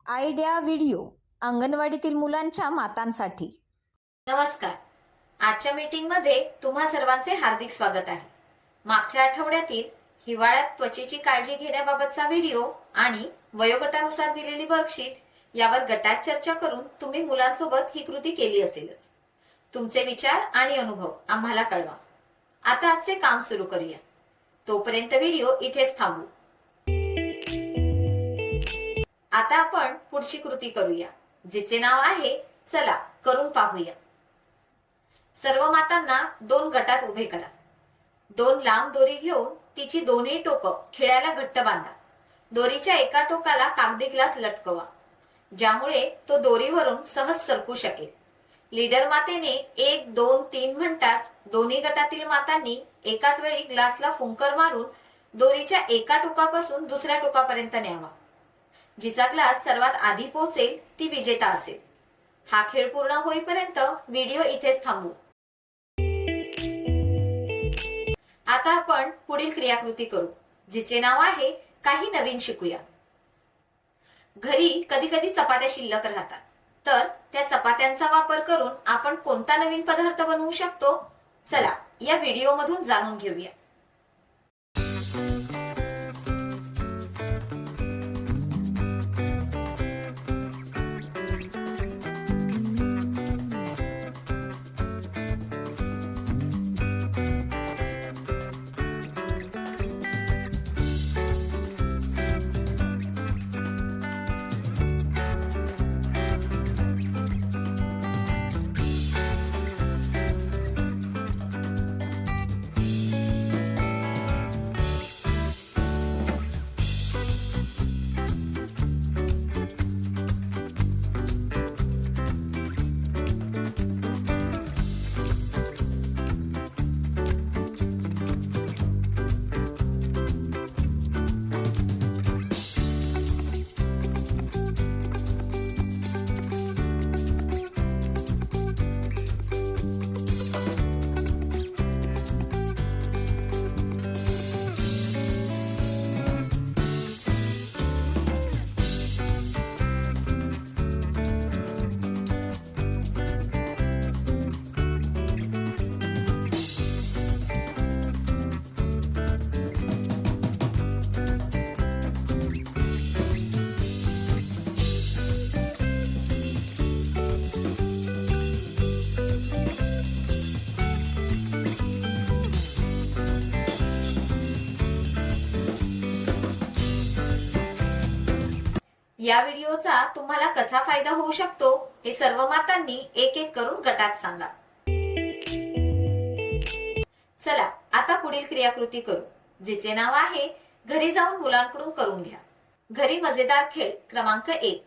Idea video अंगणवाडीतील मुलांच्या मातांसाठी. नमस्कार. आजच्या मीटिंगमध्ये तुम्हा सर्वांचे हार्दिक स्वागत आहे. मागच्या आठवड्यातील हिवाळ्यात त्वचेची काळजी घेण्याबाबतचा व्हिडिओ आणि वयोगटानुसार दिलेली वर्कशीट यावर गटात चर्चा करून तुम्ही मुलांसोबत ही कृती केली असेलच. तुमचे विचार आणि अनुभव आम्हाला कळवा. आता आजचे काम सुरू करूया. तोपर्यंत व्हिडिओ इथेच थांबवू. आता आपण पुढची कृती करूया, जिचे नाव आहे चला करून पाहूया. सर्व मातांना 2 गटात उभे करा. 2 लांब दोरी घेऊन तिची दोन्ही टोकं खिळ्याला घट्ट बांधा. दोरीच्या एका टोकाला कागदी ग्लास लटकवा, ज्यामुळे तो दोरीवरून सहज सरकू शकेल. लीडर मातेने 1, 2, 3 म्हणताच दोन्ही गटातील मातांनी एकाच वेळी ग्लासला फुंकर मारून दोरीच्या एका टोकापासून दुसऱ्या टोकापर्यंत न्यावा. जिचा ग्लास सर्वात आधी पोहोचेल ती विजेता असेल. हा खेळ पूर्ण होईपर्यंत व्हिडिओ इथेच थांबवू. आता आपण पुढील क्रियाकृती करू, जिचे नाव आहे काही नवीन शिकूया. घरी कधी कधी चपात्या शिल्लक राहतात, तर त्या चपात्यांचा वापर करून आपण कोणता नवीन पदार्थ बनवू शकतो? चला या व्हिडिओ मधून जाणून घेऊया. या व्हिडिओचा तुम्हाला कसा फायदा होऊ शकतो हे सर्व मातांनी एक एक करून गटात सांगा. चला आता पुढील क्रियाकृती करू, जिचे नाव आहे घरी जाऊन मुलांकडून करून घ्या. घरी मजेदार खेळ क्रमांक 1.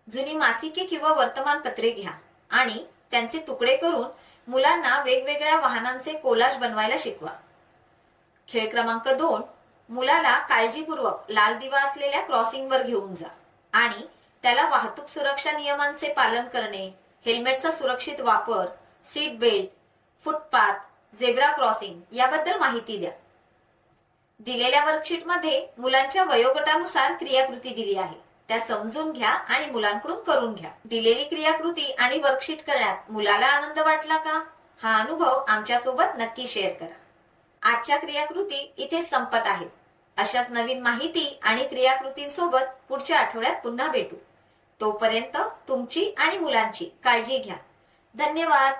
जुनी मासिके किंवा वर्तमानपत्रे घ्या आणि त्यांचे तुकडे करून मुलांना वेगवेगळ्या वाहनांचे कोलाज बनवायला शिकवा. खेळ क्रमांक 2. मुलाला काळजीपूर्वक लाल दिवा असलेल्या क्रॉसिंगवर घेऊन जा आणि त्याला वाहतूक सुरक्षा नियमांचे पालन करणे, हेल्मेटचा सुरक्षित वापर, seat belt, footpath, zebra crossing याबद्दल माहिती द्या. दिलेल्या वर्कशीटमध्ये मुलांच्या वयोगटानुसार क्रियाकृती दिली आहे, त्या समजून घ्या आणि मुलांकडून करून घ्या. दिलेली क्रियाकृती आणि वर्कशीट करण्यात मुलाला आनंद वाटला का? हा अनुभव आमच्यासोबत नक्की शेअर करा. आजच्या क्रियाकृती इथेच संपत आहेत. अशाच नवीन माहिती आणि क्रियाकृतींसोबत पुढच्या आठवड्यात पुन्हा भेटू. तोपर्यंत तुमची आणि मुलांची काळजी घ्या. धन्यवाद.